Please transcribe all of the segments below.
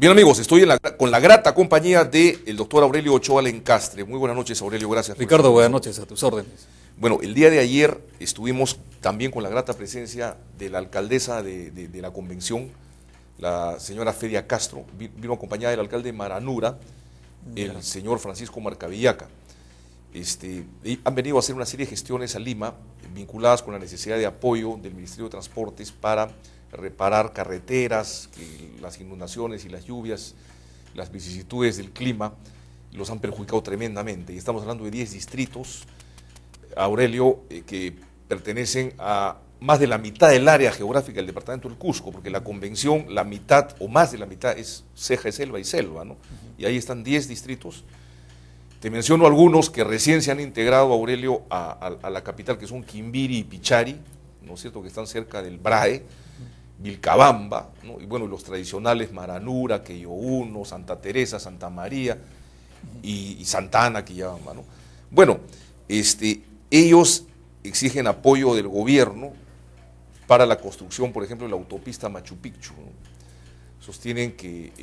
Bien amigos, estoy con la grata compañía del doctor Aurelio Ochoa Lencastre. Muy buenas noches, Aurelio, gracias. Ricardo, buenas noches, a tus órdenes. Bueno, el día de ayer estuvimos también con la grata presencia de la alcaldesa de la convención, la señora Fedia Castro, vino acompañada del alcalde Maranura, el señor Francisco Marcavillaca. Han venido a hacer una serie de gestiones a Lima vinculadas con la necesidad de apoyo del Ministerio de Transportes para reparar carreteras, que las inundaciones y las lluvias, las vicisitudes del clima los han perjudicado tremendamente. Y estamos hablando de 10 distritos, Aurelio, que pertenecen a más de la mitad del área geográfica del departamento del Cusco, porque la convención, la mitad o más de la mitad es ceja de selva y selva, ¿no? Y ahí están 10 distritos. Te menciono algunos que recién se han integrado, Aurelio, a la capital, que son Quimbiri y Pichari, ¿no es cierto?, que están cerca del Brae, Vilcabamba, ¿no? Y bueno, los tradicionales Maranura, Queyouno, Santa Teresa, Santa María y Santa Ana, Quillabamba, ¿no? Bueno, ellos exigen apoyo del gobierno para la construcción, por ejemplo, de la autopista Machu Picchu, ¿no? Sostienen que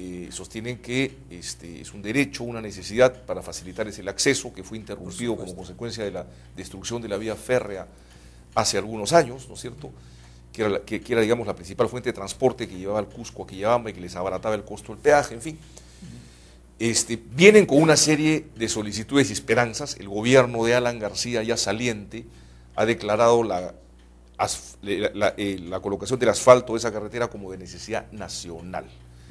es un derecho, una necesidad para facilitar el acceso que fue interrumpido como consecuencia de la destrucción de la vía férrea hace algunos años, ¿no es cierto?, que era, digamos, la principal fuente de transporte que llevaba al Cusco a Quillabamba y que les abarataba el costo del peaje, en fin. Vienen con una serie de solicitudes y esperanzas. El gobierno de Alan García, ya saliente, ha declarado la colocación del asfalto de esa carretera como de necesidad nacional.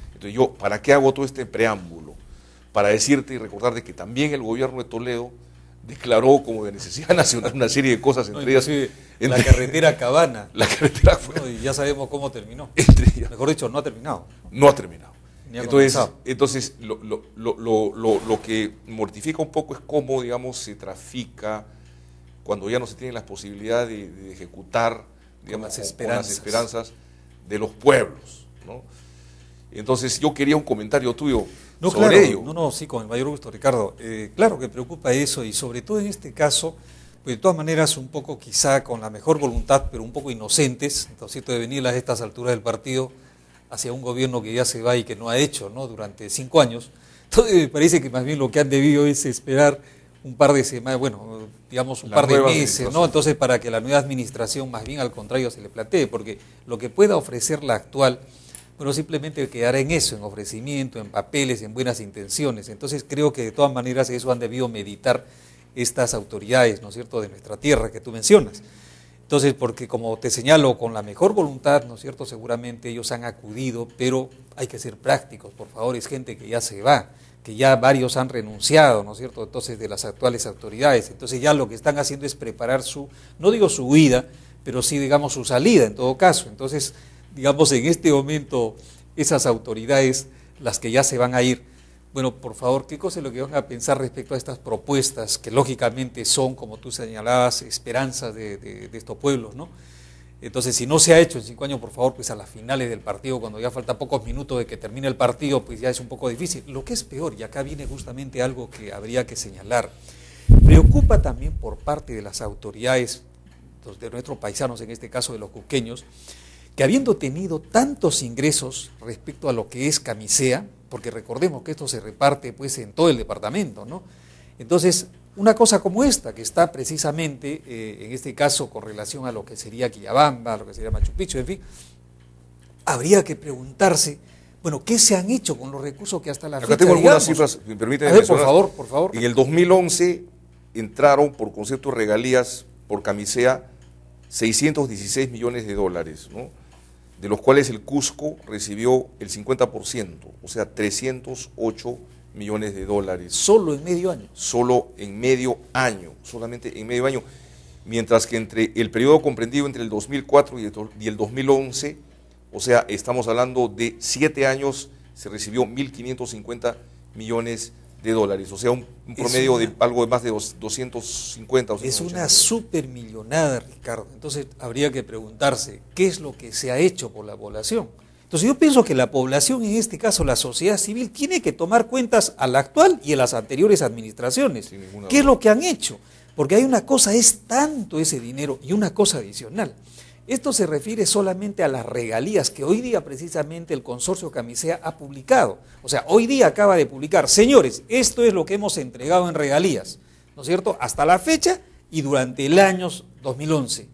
Entonces yo, ¿para qué hago todo este preámbulo? Para decirte y recordarte que también el gobierno de Toledo declaró como de necesidad nacional una serie de cosas, entre ellas la carretera Cabana. La carretera fue, y ya sabemos cómo terminó. Mejor dicho, no ha terminado. No ha terminado. Entonces lo que mortifica un poco es cómo, digamos, se trafica cuando ya no se tienen las posibilidades de ejecutar, digamos, con las esperanzas de los pueblos, ¿no? Entonces yo quería un comentario tuyo sobre ello. Sí, con el mayor gusto, Ricardo. Claro que preocupa eso, y sobre todo en este caso, pues de todas maneras un poco quizá con la mejor voluntad, pero un poco inocentes, entonces de venir a estas alturas del partido hacia un gobierno que ya se va y que no ha hecho, ¿no?, durante 5 años. Entonces me parece que más bien lo que han debido es esperar un par de semanas, bueno, digamos un par de meses, ¿no? Entonces, para que la nueva administración más bien al contrario se le plantee, porque lo que pueda ofrecer la actual, bueno, simplemente quedará en eso, en ofrecimiento, en papeles, en buenas intenciones. Entonces creo que de todas maneras eso han debido meditar estas autoridades, ¿no es cierto?, de nuestra tierra que tú mencionas. Entonces, porque como te señalo, con la mejor voluntad, ¿no es cierto?, seguramente ellos han acudido, pero hay que ser prácticos, por favor, es gente que ya se va, que ya varios han renunciado, ¿no es cierto?, entonces, de las actuales autoridades. Entonces ya lo que están haciendo es preparar no digo su huida, pero sí, digamos, su salida en todo caso. Entonces, digamos, en este momento, esas autoridades, las que ya se van a ir, bueno, por favor, ¿qué cosa es lo que van a pensar respecto a estas propuestas que lógicamente son, como tú señalabas, esperanzas de estos pueblos, ¿no? Entonces, si no se ha hecho en 5 años, por favor, pues a las finales del partido, cuando ya falta pocos minutos de que termine el partido, pues ya es un poco difícil. Lo que es peor, y acá viene justamente algo que habría que señalar, preocupa también por parte de las autoridades, de nuestros paisanos, en este caso de los cusqueños, que habiendo tenido tantos ingresos respecto a lo que es Camisea, porque recordemos que esto se reparte pues en todo el departamento, ¿no? Entonces, una cosa como esta, que está precisamente, en este caso, con relación a lo que sería Quillabamba, a lo que sería Machu Picchu, en fin, habría que preguntarse, bueno, ¿qué se han hecho con los recursos que hasta la fecha, tengo algunas cifras, me permiten mencionar. Por favor. En el 2011 entraron por concepto de regalías por Camisea 616 millones de dólares, ¿no?, de los cuales el Cusco recibió el 50%, o sea, 308 millones de dólares. ¿Solo en medio año? Solamente en medio año, mientras que entre el periodo comprendido entre el 2004 y el 2011, o sea, estamos hablando de 7 años, se recibió 1.550 millones de dólares, o sea, un promedio de algo de más de 250 o 280. Es una supermillonada, Ricardo. Entonces habría que preguntarse, ¿qué es lo que se ha hecho por la población? Entonces yo pienso que la población, en este caso la sociedad civil, tiene que tomar cuentas a la actual y a las anteriores administraciones. ¿Qué es lo que han hecho? Porque hay una cosa, es tanto ese dinero, y una cosa adicional. Esto se refiere solamente a las regalías que hoy día precisamente el consorcio Camisea ha publicado. O sea, hoy día acaba de publicar, señores, esto es lo que hemos entregado en regalías, ¿no es cierto?, hasta la fecha y durante el año 2011.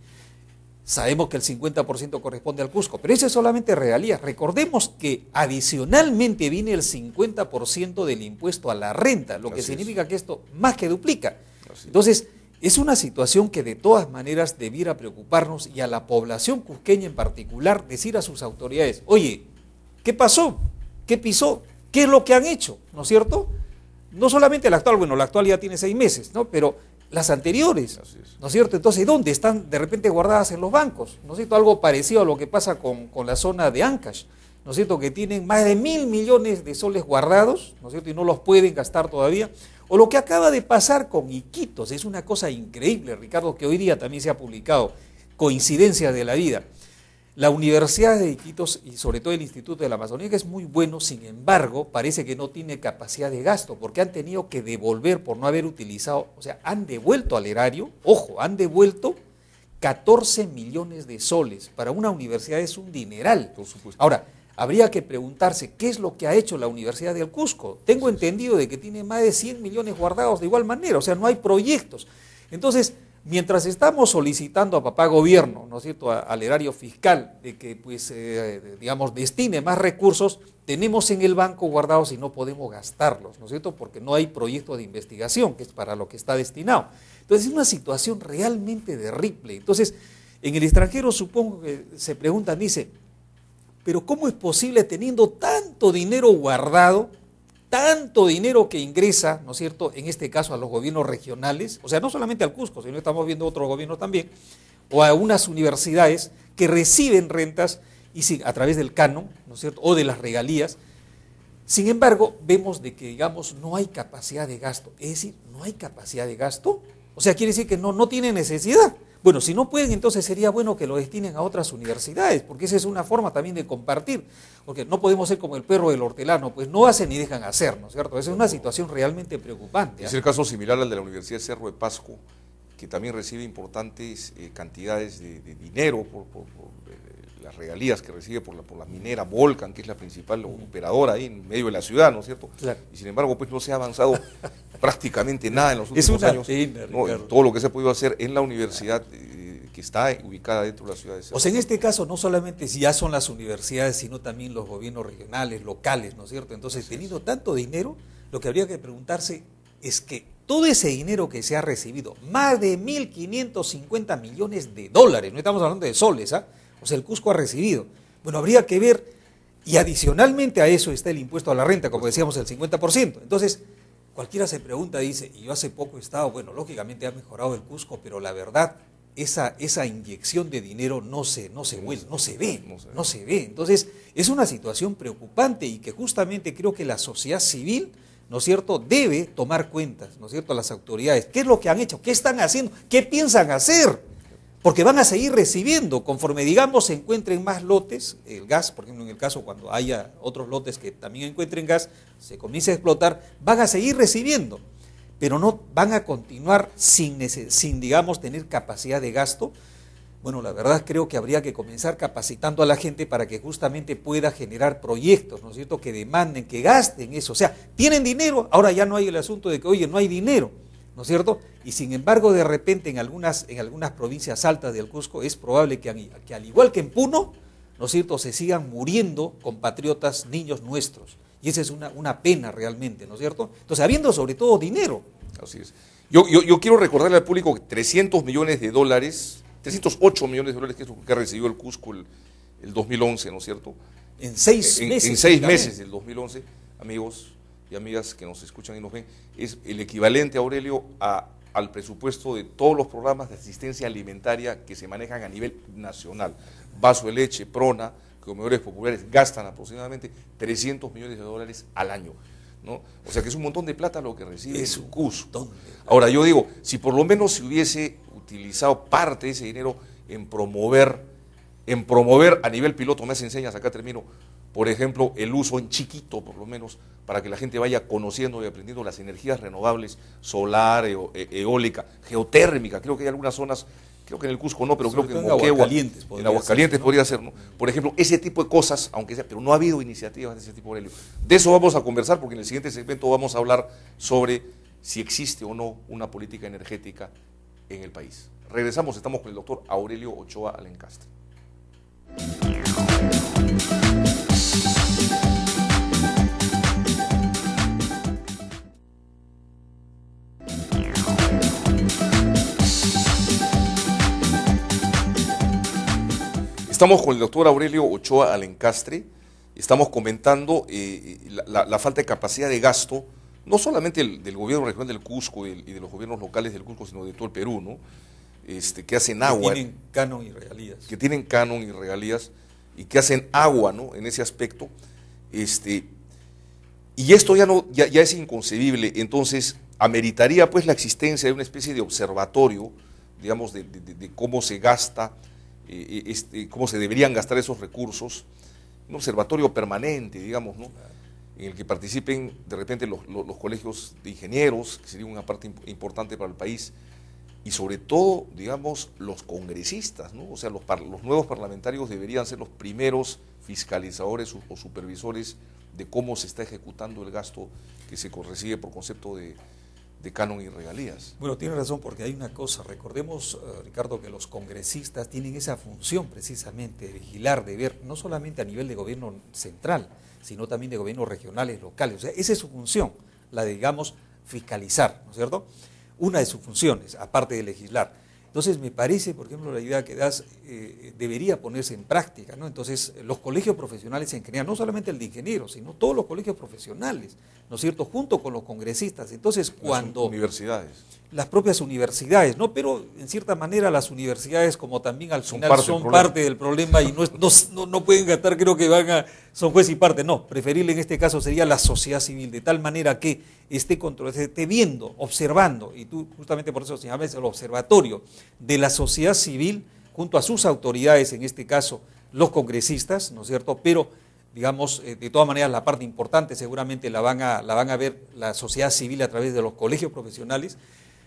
Sabemos que el 50% corresponde al Cusco, pero eso es solamente regalías. Recordemos que adicionalmente viene el 50% del impuesto a la renta, lo que significa que esto más que duplica. Entonces, es una situación que de todas maneras debiera preocuparnos y a la población cusqueña en particular decir a sus autoridades, oye, ¿qué pasó? ¿Qué pisó? ¿Qué es lo que han hecho? ¿No es cierto? No solamente la actual, bueno, la actual ya tiene 6 meses, ¿no? Pero las anteriores, ¿no es cierto? Entonces, ¿dónde están de repente guardadas en los bancos? ¿No es cierto? Algo parecido a lo que pasa con la zona de Ancash, ¿no es cierto? Que tienen más de 1.000 millones de soles guardados, ¿no es cierto? Y no los pueden gastar todavía. O lo que acaba de pasar con Iquitos, es una cosa increíble, Ricardo, que hoy día también se ha publicado, coincidencia de la vida. La Universidad de Iquitos y sobre todo el Instituto de la Amazonía, que es muy bueno, sin embargo, parece que no tiene capacidad de gasto, porque han tenido que devolver por no haber utilizado, o sea, han devuelto al erario, ojo, han devuelto 14 millones de soles. Para una universidad es un dineral. Por supuesto. Ahora, habría que preguntarse qué es lo que ha hecho la Universidad del Cusco. Tengo entendido de que tiene más de 100 millones guardados de igual manera, o sea, no hay proyectos. Entonces, mientras estamos solicitando a papá gobierno, ¿no es cierto?, al erario fiscal, de que, pues, digamos, destine más recursos, tenemos en el banco guardados y no podemos gastarlos, ¿no es cierto?, porque no hay proyecto de investigación, que es para lo que está destinado. Entonces, es una situación realmente terrible. Entonces, en el extranjero supongo que se preguntan, dice, pero ¿cómo es posible teniendo tanto dinero guardado, tanto dinero que ingresa, ¿no es cierto?, en este caso a los gobiernos regionales, o sea, no solamente al Cusco, sino estamos viendo otros gobiernos también, o a unas universidades que reciben rentas y a través del canon, ¿no es cierto?, o de las regalías? Sin embargo, vemos de que, digamos, no hay capacidad de gasto. Es decir, no hay capacidad de gasto. O sea, quiere decir que no tienen necesidad. Bueno, si no pueden, entonces sería bueno que lo destinen a otras universidades, porque esa es una forma también de compartir, porque no podemos ser como el perro del hortelano, pues no hacen ni dejan hacer, ¿no es cierto? Esa es una situación realmente preocupante. Es el caso similar al de la Universidad de Cerro de Pasco, que también recibe importantes cantidades de dinero por las regalías que recibe por la minera Volcan, que es la principal operadora ahí en medio de la ciudad, ¿no es cierto? Claro. Y sin embargo, pues no se ha avanzado prácticamente nada en los últimos Es una años. pena, ¿no? Todo lo que se ha podido hacer en la universidad que está ubicada dentro de la ciudad de Cerro. O sea, en este caso no solamente ya son las universidades, sino también los gobiernos regionales, locales, ¿no es cierto? Entonces, teniendo tanto dinero, lo que habría que preguntarse es que todo ese dinero que se ha recibido, más de 1.550 millones de dólares, no estamos hablando de soles, ¿ah? O sea, el Cusco ha recibido. Bueno, habría que ver, y adicionalmente a eso está el impuesto a la renta, como decíamos, el 50%. Entonces, cualquiera se pregunta, dice, y yo hace poco he estado, bueno, lógicamente ha mejorado el Cusco, pero la verdad, esa inyección de dinero no se ve. Entonces, es una situación preocupante y que justamente creo que la sociedad civil, ¿no es cierto?, debe tomar cuentas, ¿no es cierto?, las autoridades. ¿Qué es lo que han hecho? ¿Qué están haciendo? ¿Qué piensan hacer? Porque van a seguir recibiendo, conforme, digamos, se encuentren más lotes, el gas, por ejemplo, en el caso cuando haya otros lotes que también encuentren gas, se comience a explotar, van a seguir recibiendo, pero no van a continuar sin, digamos, tener capacidad de gasto. Bueno, la verdad creo que habría que comenzar capacitando a la gente para que justamente pueda generar proyectos, ¿no es cierto?, que demanden, que gasten eso. O sea, tienen dinero, ahora ya no hay el asunto de que, oye, no hay dinero, ¿no es cierto? Y sin embargo, de repente en algunas provincias altas del Cusco es probable que al igual que en Puno, ¿no es cierto?, se sigan muriendo compatriotas, niños nuestros. Y esa es una pena realmente, ¿no es cierto? Entonces, habiendo sobre todo dinero. Así es. Yo quiero recordarle al público que 300 millones de dólares, 308 millones de dólares, que es lo que recibió el Cusco el 2011, ¿no es cierto? En 6 meses. En 6 meses del 2011, amigos y amigas que nos escuchan y nos ven, es el equivalente, Aurelio, al presupuesto de todos los programas de asistencia alimentaria que se manejan a nivel nacional. Vaso de Leche, Prona, comedores populares gastan aproximadamente 300 millones de dólares al año, ¿no? O sea que es un montón de plata lo que recibe el Cusco. Ahora yo digo, si por lo menos se hubiese utilizado parte de ese dinero en promover a nivel piloto, me hacen señas, acá termino, por ejemplo, el uso en chiquito, por lo menos, para que la gente vaya conociendo y aprendiendo las energías renovables, solar, eólica, geotérmica. Creo que hay algunas zonas creo que en el Cusco no, pero Sobre creo que todo en Moquegua, en ser, Aguascalientes ¿no? podría ser, ¿no? Por ejemplo, ese tipo de cosas, aunque sea, pero no ha habido iniciativas de ese tipo, Aurelio. De eso vamos a conversar, porque en el siguiente segmento vamos a hablar sobre si existe o no una política energética en el país. Regresamos, estamos con el doctor Aurelio Ochoa Alencastre. Estamos con el doctor Aurelio Ochoa Alencastre, estamos comentando la falta de capacidad de gasto, no solamente del gobierno regional del Cusco y de los gobiernos locales del Cusco, sino de todo el Perú, ¿no? Que hacen agua. Que tienen canon y regalías. Que tienen canon y regalías y que hacen agua, ¿no? En ese aspecto. Y esto ya es inconcebible, entonces ameritaría pues la existencia de una especie de observatorio, digamos, de cómo se gasta, cómo se deberían gastar esos recursos, un observatorio permanente, digamos, ¿no? En el que participen de repente los colegios de ingenieros, que sería una parte importante para el país, y sobre todo, digamos, los congresistas, ¿no? O sea, los nuevos parlamentarios deberían ser los primeros fiscalizadores o supervisores de cómo se está ejecutando el gasto que se recibe por concepto de canon y regalías. Bueno, tiene razón, porque hay una cosa, recordemos, Ricardo, que los congresistas tienen esa función precisamente de vigilar, de ver, no solamente a nivel de gobierno central, sino también de gobiernos regionales, locales. O sea, esa es su función, la de, digamos, fiscalizar, ¿no es cierto? Una de sus funciones, aparte de legislar. Entonces, me parece, por ejemplo, la idea que das debería ponerse en práctica, ¿no? Entonces, los colegios profesionales en general, no solamente el de ingenieros, sino todos los colegios profesionales, ¿no es cierto?, junto con los congresistas. Entonces, cuando... Las universidades. Las propias universidades, ¿no? Pero, en cierta manera, las universidades, como también al final son parte del problema y no pueden gastar, creo que son juez y parte. No, preferible en este caso sería la sociedad civil, de tal manera que esté viendo, observando, y tú justamente por eso señalabas el observatorio de la sociedad civil junto a sus autoridades, en este caso los congresistas, ¿no es cierto?, pero digamos, de todas maneras la parte importante seguramente la van a ver la sociedad civil a través de los colegios profesionales,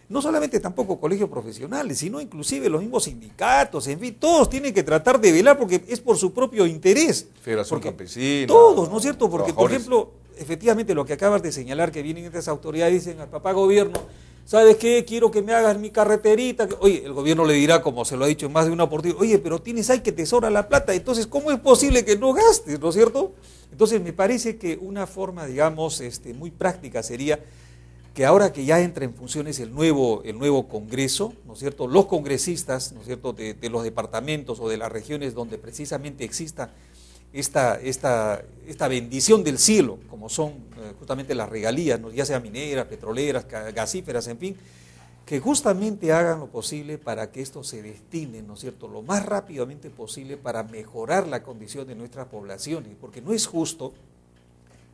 no solamente tampoco colegios profesionales, sino inclusive los mismos sindicatos, en fin, todos tienen que tratar de velar porque es por su propio interés. Federación Campesina. Todos, ¿no es cierto? Porque, por ejemplo, efectivamente lo que acabas de señalar, que vienen estas autoridades y dicen al papá gobierno, ¿sabes qué? Quiero que me hagas mi carreterita. Oye, el gobierno le dirá, como se lo ha dicho en más de una oportunidad, oye, pero ahí que te sobra la plata, entonces, ¿cómo es posible que no gastes, no es cierto? Entonces, me parece que una forma, digamos, muy práctica sería que ahora que ya entra en funciones el nuevo Congreso, ¿no es cierto?, los congresistas, ¿no es cierto?, de los departamentos o de las regiones donde precisamente exista esta bendición del cielo, como son justamente las regalías, ¿no?, ya sea mineras, petroleras, gasíferas, en fin, que justamente hagan lo posible para que esto se destine, ¿no es cierto?, lo más rápidamente posible para mejorar la condición de nuestras poblaciones, porque no es justo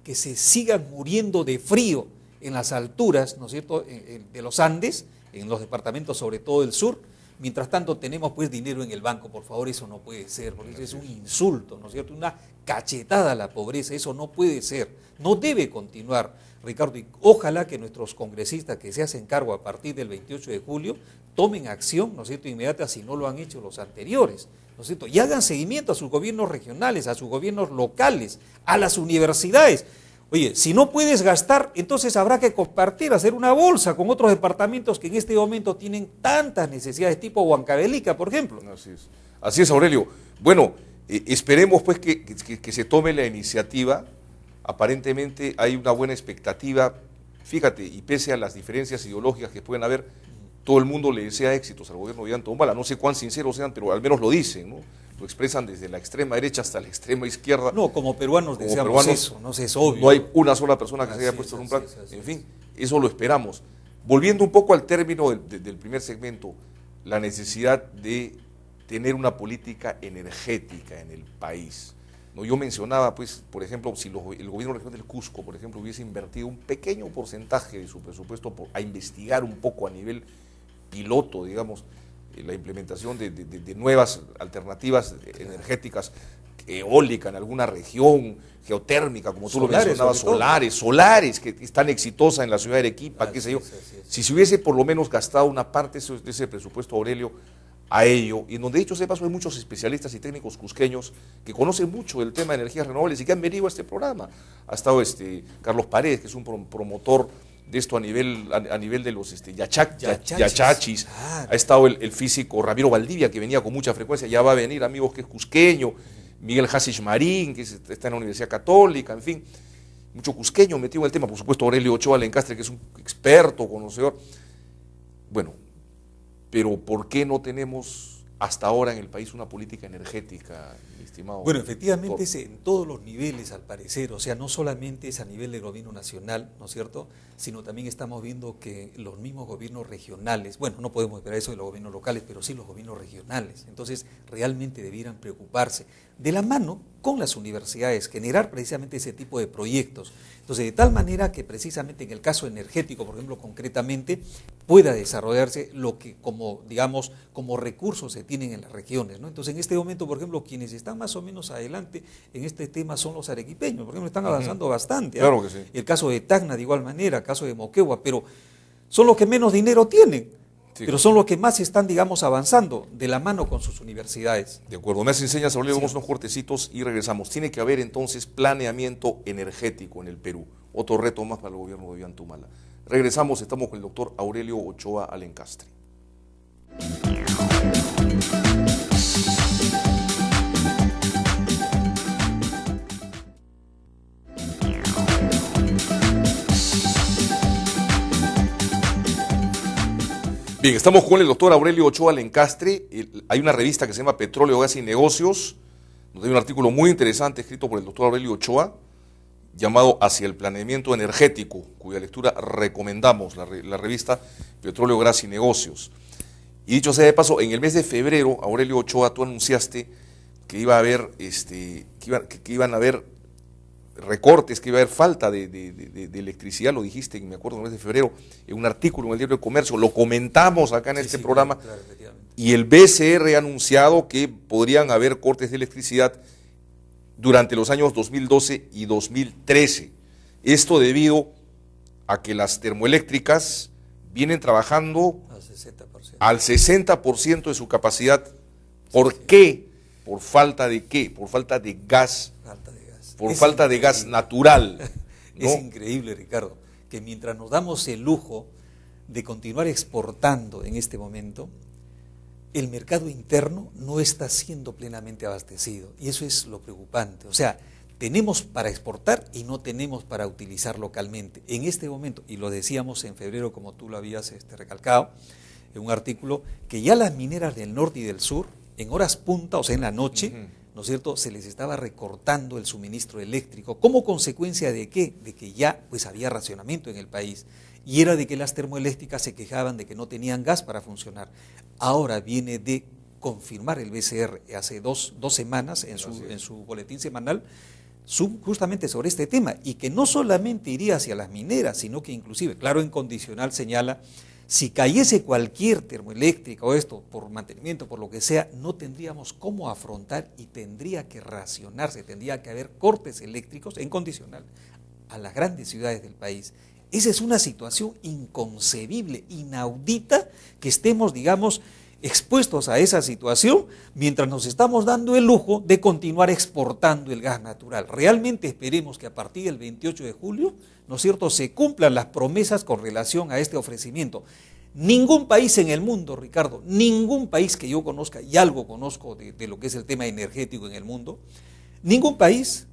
que se sigan muriendo de frío en las alturas, ¿no es cierto?, de los Andes, en los departamentos sobre todo del sur. Mientras tanto tenemos pues dinero en el banco. Por favor, eso no puede ser, porque eso es un insulto, ¿no es cierto?, una cachetada a la pobreza. Eso no puede ser, no debe continuar, Ricardo, y ojalá que nuestros congresistas que se hacen cargo a partir del 28 de julio tomen acción, ¿no es cierto?, inmediata, si no lo han hecho los anteriores, ¿no es cierto?, y hagan seguimiento a sus gobiernos regionales, a sus gobiernos locales, a las universidades. Oye, si no puedes gastar, entonces habrá que compartir, hacer una bolsa con otros departamentos que en este momento tienen tantas necesidades, tipo Huancavelica, por ejemplo. Así es, Aurelio. Bueno, esperemos pues que se tome la iniciativa. Aparentemente hay una buena expectativa. Fíjate, y pese a las diferencias ideológicas que pueden haber, todo el mundo le desea éxitos al gobierno de Ollanta Humala. No sé cuán sinceros sean, pero al menos lo dicen, ¿no? Lo expresan desde la extrema derecha hasta la extrema izquierda. No, como peruanos deseamos eso, no sé, es obvio. No hay una sola persona que se haya puesto en un plan. En fin, eso lo esperamos. Volviendo un poco al término del primer segmento, la necesidad de tener una política energética en el país. ¿No? Yo mencionaba, pues, por ejemplo, si el gobierno regional del Cusco, por ejemplo, hubiese invertido un pequeño porcentaje de su presupuesto a investigar un poco a nivel piloto, digamos, la implementación de nuevas alternativas energéticas, eólica en alguna región, geotérmica, como tú lo mencionabas, solares, que es tan exitosa en la ciudad de Arequipa, qué sé yo. Si se hubiese por lo menos gastado una parte de ese presupuesto, Aurelio, a ello, y en donde dicho sea de paso hay muchos especialistas y técnicos cusqueños que conocen mucho el tema de energías renovables y que han venido a este programa. Ha estado Carlos Paredes, que es un promotor de esto a nivel de los yachachis. Claro. Ha estado el físico Ramiro Valdivia, que venía con mucha frecuencia, ya va a venir, amigos, que es cusqueño, Miguel Hasish Marín, que está en la Universidad Católica, en fin, mucho cusqueño metido en el tema, por supuesto Aurelio Ochoa Lencastre, que es un experto, conocedor. Bueno, pero ¿por qué no tenemos hasta ahora en el país una política energética, mi estimado? Bueno, efectivamente es en todos los niveles, al parecer, o sea, no solamente es a nivel del gobierno nacional, ¿no es cierto?, sino también estamos viendo que los mismos gobiernos regionales, bueno, no podemos esperar eso de los gobiernos locales, pero sí los gobiernos regionales, entonces realmente debieran preocuparse de la mano con las universidades, generar precisamente ese tipo de proyectos. Entonces, de tal manera que precisamente en el caso energético, por ejemplo, concretamente, pueda desarrollarse lo que como, digamos, como recursos se tienen en las regiones, ¿no? Entonces, en este momento, por ejemplo, quienes están más o menos adelante en este tema son los arequipeños, por ejemplo, están avanzando bastante. Claro que sí. El caso de Tacna de igual manera, el caso de Moquegua, pero son los que menos dinero tienen. Sí, pero son los que más están, digamos, avanzando de la mano con sus universidades. De acuerdo, me enseñas, Aurelio, vamos unos cortecitos y regresamos. Tiene que haber entonces planeamiento energético en el Perú, otro reto más para el gobierno de Ollanta. Regresamos, estamos con el doctor Aurelio Ochoa Alencastre. Bien, estamos con el doctor Aurelio Ochoa Lencastre. Hay una revista que se llama Petróleo, Gas y Negocios, donde hay un artículo muy interesante escrito por el doctor Aurelio Ochoa, llamado Hacia el Planeamiento Energético, cuya lectura recomendamos, la revista Petróleo, Gas y Negocios. Y dicho sea de paso, en el mes de febrero, Aurelio Ochoa, tú anunciaste que iba a haber, que iban a haber recortes, que iba a haber falta de electricidad, lo dijiste, me acuerdo, en el mes de febrero, en un artículo en el Diario de Comercio, lo comentamos acá en este programa, claro, y el BCR ha anunciado que podrían haber cortes de electricidad durante los años 2012 y 2013. Esto debido a que las termoeléctricas vienen trabajando al 60% de su capacidad. ¿Por qué? ¿Por falta de qué? Por falta de gas. Por falta de gas natural, ¿no? Es increíble, Ricardo, que mientras nos damos el lujo de continuar exportando en este momento, el mercado interno no está siendo plenamente abastecido, y eso es lo preocupante. O sea, tenemos para exportar y no tenemos para utilizar localmente. En este momento, y lo decíamos en febrero, como tú lo habías recalcado, en un artículo, que ya las mineras del norte y del sur, en horas punta, o sea, en la noche, ¿no es cierto?, se les estaba recortando el suministro eléctrico. ¿Como consecuencia de qué? De que ya pues había racionamiento en el país, y era de que las termoeléctricas se quejaban de que no tenían gas para funcionar. Ahora viene de confirmar el BCR hace dos semanas en su boletín semanal justamente sobre este tema, y que no solamente iría hacia las mineras, sino que inclusive, claro, en condicional señala, si cayese cualquier termoeléctrica o esto, por mantenimiento, por lo que sea, no tendríamos cómo afrontar y tendría que racionarse, tendría que haber cortes eléctricos en condicional a las grandes ciudades del país. Esa es una situación inconcebible, inaudita, que estemos, digamos, expuestos a esa situación mientras nos estamos dando el lujo de continuar exportando el gas natural. Realmente esperemos que a partir del 28 de julio, ¿no es cierto?, se cumplan las promesas con relación a este ofrecimiento. Ningún país en el mundo, Ricardo, ningún país que yo conozca, y algo conozco de lo que es el tema energético en el mundo, ningún país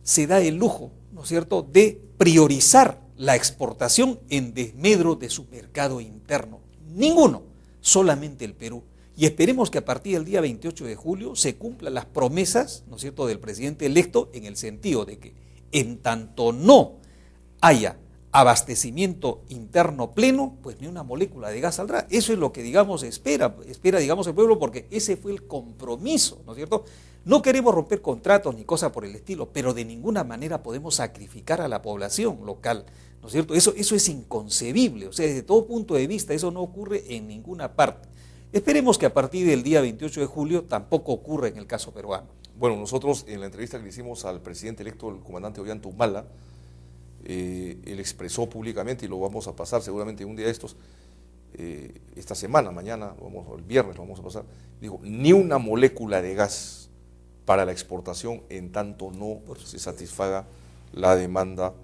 se da el lujo, ¿no es cierto?, de priorizar la exportación en desmedro de su mercado interno. Ninguno. Solamente el Perú. Y esperemos que a partir del día 28 de julio se cumplan las promesas, ¿no es cierto?, del presidente electo, en el sentido de que en tanto no haya abastecimiento interno pleno, pues ni una molécula de gas saldrá. Eso es lo que, digamos, espera, digamos, el pueblo, porque ese fue el compromiso, ¿no es cierto? No queremos romper contratos ni cosa por el estilo, pero de ninguna manera podemos sacrificar a la población local, ¿no es cierto? Eso es inconcebible, o sea, desde todo punto de vista, eso no ocurre en ninguna parte. Esperemos que a partir del día 28 de julio tampoco ocurra en el caso peruano. Bueno, nosotros en la entrevista que le hicimos al presidente electo, el comandante Ollanta él expresó públicamente, y lo vamos a pasar seguramente un día de estos, esta semana, mañana, el viernes lo vamos a pasar, dijo, ni una molécula de gas para la exportación en tanto no se satisfaga la demanda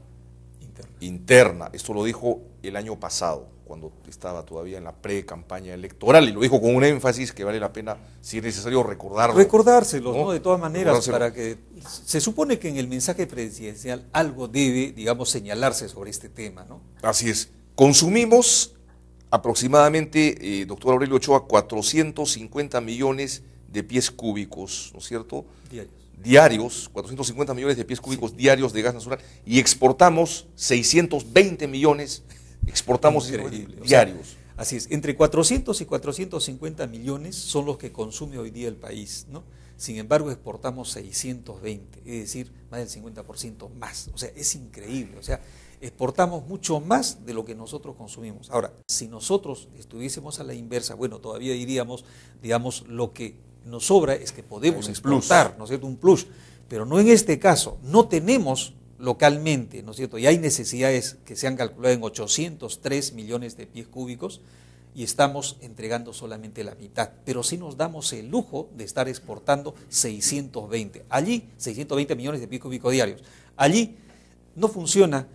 interna. Esto lo dijo el año pasado, cuando estaba todavía en la pre-campaña electoral, y lo dijo con un énfasis que vale la pena, si es necesario, recordarlo. Recordárselos, ¿no? De todas maneras, Recordárselo. para que se supone que en el mensaje presidencial algo debe, digamos, señalarse sobre este tema, ¿no? Así es. Consumimos aproximadamente, doctor Aurelio Ochoa, 450 millones de pies cúbicos, ¿no es cierto? Diarios, 450 millones de pies cúbicos diarios de gas natural, y exportamos 620 millones, Increíble. diarios. O sea, así es, entre 400 y 450 millones son los que consume hoy día el país, ¿no? Sin embargo, exportamos 620, es decir, más del 50% más. O sea, es increíble. O sea, exportamos mucho más de lo que nosotros consumimos. Ahora, si nosotros estuviésemos a la inversa, bueno, todavía diríamos, digamos, lo que nos sobra es que podemos exportar, ¿no es cierto? Un plus. Pero no en este caso. No tenemos localmente, ¿no es cierto? Y hay necesidades que se han calculado en 803 millones de pies cúbicos y estamos entregando solamente la mitad. Pero sí nos damos el lujo de estar exportando 620. Allí, 620 millones de pies cúbicos diarios. Allí no funciona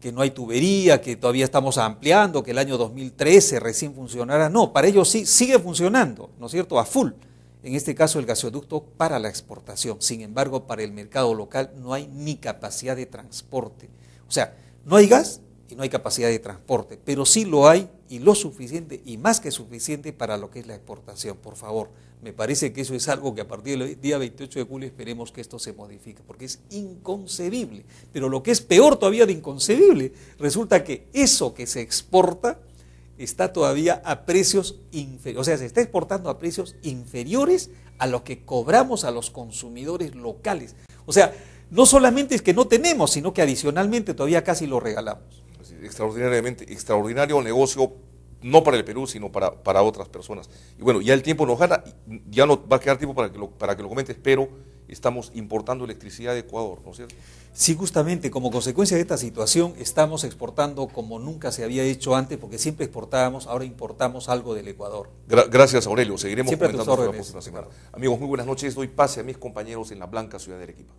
que no hay tubería, que todavía estamos ampliando, que el año 2013 recién funcionará. No, para ellos sí sigue funcionando, ¿no es cierto? A full. En este caso el gasoducto para la exportación. Sin embargo, para el mercado local no hay ni capacidad de transporte. O sea, no hay gas y no hay capacidad de transporte, pero sí lo hay y lo suficiente y más que suficiente para lo que es la exportación. Por favor, me parece que eso es algo que a partir del día 28 de julio esperemos que esto se modifique, porque es inconcebible. Pero lo que es peor todavía de inconcebible, resulta que eso que se exporta está todavía a precios inferiores, o sea, se está exportando a precios inferiores a los que cobramos a los consumidores locales. O sea, no solamente es que no tenemos, sino que adicionalmente todavía casi lo regalamos. Extraordinario negocio, no para el Perú, sino para otras personas. Y bueno, ya el tiempo nos gana, ya no va a quedar tiempo para que lo comentes, pero estamos importando electricidad de Ecuador, ¿no es cierto? Sí, justamente como consecuencia de esta situación estamos exportando como nunca se había hecho antes, porque siempre exportábamos, ahora importamos algo del Ecuador. Gracias, Aurelio. Seguiremos Siempre comentando a tus la órdenes. próxima semana. Amigos, muy buenas noches. Doy pase a mis compañeros en la blanca ciudad de Arequipa.